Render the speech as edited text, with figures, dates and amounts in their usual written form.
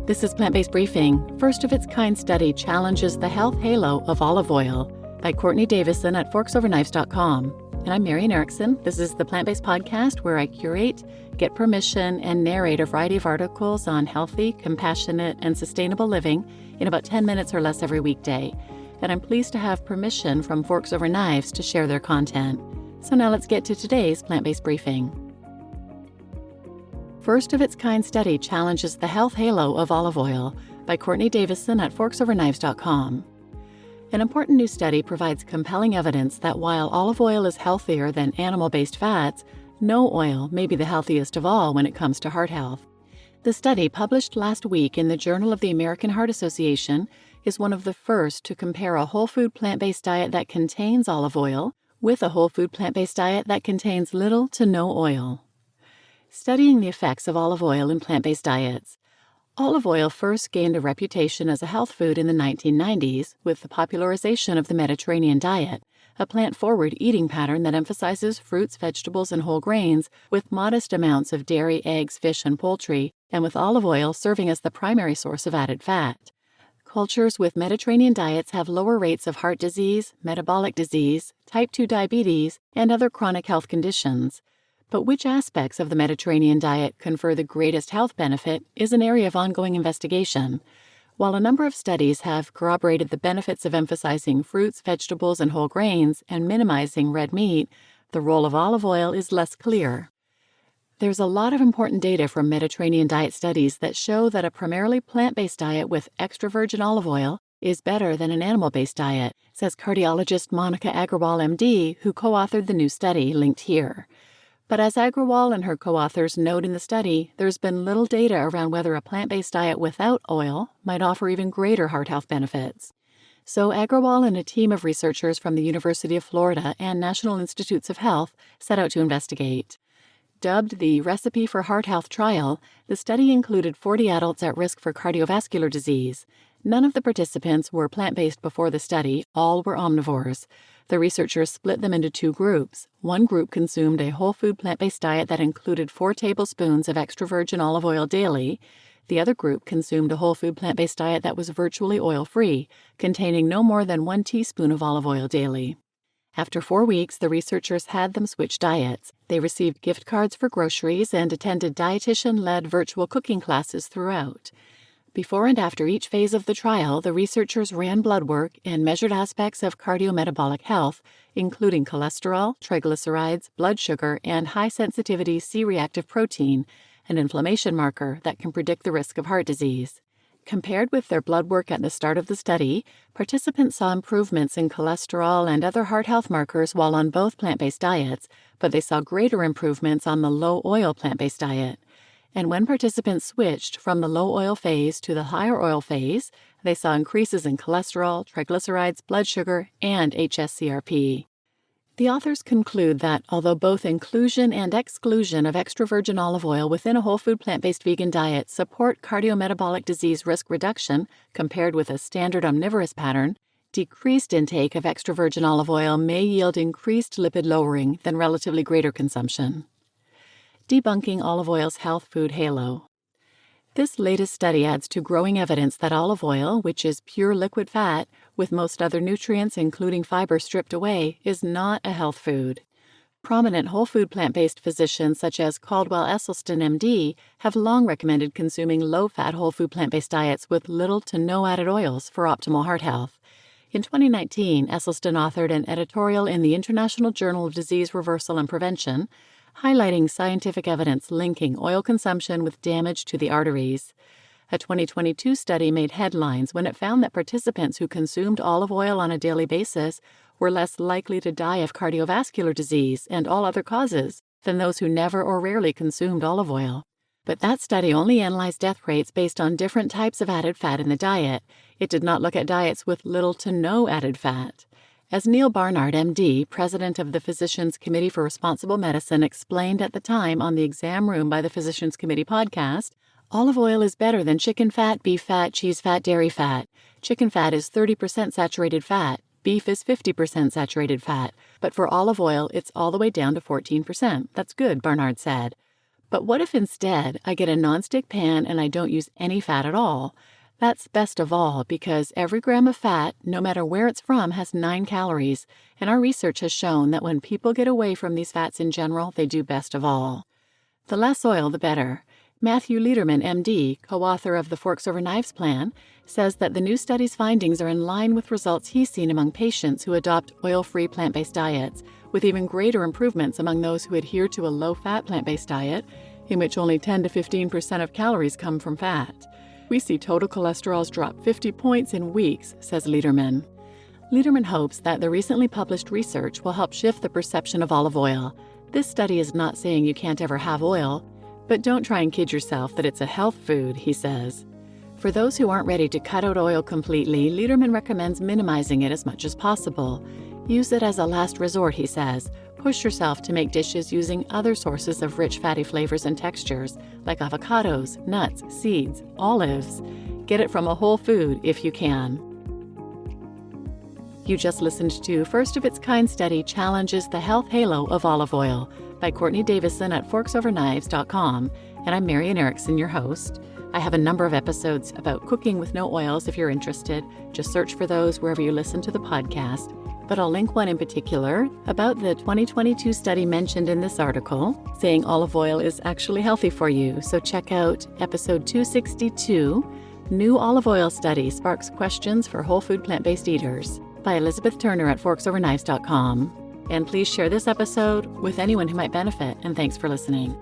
This is Plant-Based Briefing. First of its kind study challenges the health halo of olive oil by Courtney Davison at forksoverknives.com. And I'm Marian Erickson. This is the Plant-Based Podcast where I curate, get permission, and narrate a variety of articles on healthy, compassionate, and sustainable living in about 10 minutes or less every weekday. And I'm pleased to have permission from Forks Over Knives to share their content. So now let's get to today's Plant-Based Briefing. First of its kind study challenges the health halo of olive oil by Courtney Davison at forksoverknives.com. An important new study provides compelling evidence that while olive oil is healthier than animal-based fats, no oil may be the healthiest of all when it comes to heart health. The study, published last week in the Journal of the American Heart Association, is one of the first to compare a whole food plant-based diet that contains olive oil with a whole food plant-based diet that contains little to no oil. Studying the effects of olive oil in plant-based diets. Olive oil first gained a reputation as a health food in the 1990s with the popularization of the Mediterranean diet, a plant-forward eating pattern that emphasizes fruits, vegetables, and whole grains with modest amounts of dairy, eggs, fish, and poultry, and with olive oil serving as the primary source of added fat. Cultures with Mediterranean diets have lower rates of heart disease, metabolic disease, type 2 diabetes, and other chronic health conditions. But which aspects of the Mediterranean diet confer the greatest health benefit is an area of ongoing investigation. While a number of studies have corroborated the benefits of emphasizing fruits, vegetables, and whole grains and minimizing red meat, the role of olive oil is less clear. There's a lot of important data from Mediterranean diet studies that show that a primarily plant-based diet with extra virgin olive oil is better than an animal-based diet, says cardiologist Monica Agrawal, MD, who co-authored the new study linked here. But as Agrawal and her co-authors note in the study, there's been little data around whether a plant-based diet without oil might offer even greater heart health benefits. So Agrawal and a team of researchers from the University of Florida and National Institutes of Health set out to investigate. Dubbed the Recipe for Heart Health trial, the study included 40 adults at risk for cardiovascular disease. None of the participants were plant-based before the study, all were omnivores. The researchers split them into two groups. One group consumed a whole food plant-based diet that included 4 tablespoons of extra virgin olive oil daily. The other group consumed a whole food plant-based diet that was virtually oil-free, containing no more than 1 teaspoon of olive oil daily. After 4 weeks, the researchers had them switch diets. They received gift cards for groceries and attended dietitian-led virtual cooking classes throughout. Before and after each phase of the trial, the researchers ran blood work and measured aspects of cardiometabolic health, including cholesterol, triglycerides, blood sugar, and high-sensitivity C-reactive protein, an inflammation marker that can predict the risk of heart disease. Compared with their blood work at the start of the study, participants saw improvements in cholesterol and other heart health markers while on both plant-based diets, but they saw greater improvements on the low-oil plant-based diet. And when participants switched from the low-oil phase to the higher oil phase, they saw increases in cholesterol, triglycerides, blood sugar, and hsCRP. The authors conclude that although both inclusion and exclusion of extra virgin olive oil within a whole food plant-based vegan diet support cardiometabolic disease risk reduction compared with a standard omnivorous pattern, decreased intake of extra virgin olive oil may yield increased lipid lowering than relatively greater consumption. Debunking olive oil's health food halo. This latest study adds to growing evidence that olive oil, which is pure liquid fat, with most other nutrients including fiber stripped away, is not a health food. Prominent whole food plant-based physicians such as Caldwell Esselstyn, MD, have long recommended consuming low-fat whole food plant-based diets with little to no added oils for optimal heart health. In 2019, Esselstyn authored an editorial in the International Journal of Disease Reversal and Prevention, highlighting scientific evidence linking oil consumption with damage to the arteries. A 2022 study made headlines when it found that participants who consumed olive oil on a daily basis were less likely to die of cardiovascular disease and all other causes than those who never or rarely consumed olive oil. But that study only analyzed death rates based on different types of added fat in the diet. It did not look at diets with little to no added fat. As Neil Barnard, MD, president of the Physicians Committee for Responsible Medicine, explained at the time on the Exam Room by the Physicians Committee podcast, olive oil is better than chicken fat, beef fat, cheese fat, dairy fat. Chicken fat is 30% saturated fat. Beef is 50% saturated fat. But for olive oil, it's all the way down to 14%. That's good, Barnard said. But what if instead I get a nonstick pan and I don't use any fat at all? That's best of all because every gram of fat, no matter where it's from, has 9 calories, and our research has shown that when people get away from these fats in general, they do best of all. The less oil, the better. Matthew Lederman, MD, co-author of the Forks Over Knives plan, says that the new study's findings are in line with results he's seen among patients who adopt oil-free plant-based diets, with even greater improvements among those who adhere to a low-fat plant-based diet, in which only 10 to 15% of calories come from fat. We see total cholesterols drop 50 points in weeks, says Lederman. Lederman hopes that the recently published research will help shift the perception of olive oil. This study is not saying you can't ever have oil, but don't try and kid yourself that it's a health food, he says. For those who aren't ready to cut out oil completely, Lederman recommends minimizing it as much as possible. Use it as a last resort, he says. Push yourself to make dishes using other sources of rich fatty flavors and textures, like avocados, nuts, seeds, olives. Get it from a whole food if you can. You just listened to First of Its Kind Study Challenges the Health Halo of Olive Oil by Courtney Davison at forksoverknives.com, and I'm Marian Erickson, your host. I have a number of episodes about cooking with no oils if you're interested. Just search for those wherever you listen to the podcast. But I'll link one in particular about the 2022 study mentioned in this article, saying olive oil is actually healthy for you. So check out episode 262, New Olive Oil Study Sparks Questions for Whole Food Plant-Based Eaters, by Elizabeth Turner at forksoverknives.com. And please share this episode with anyone who might benefit, and thanks for listening.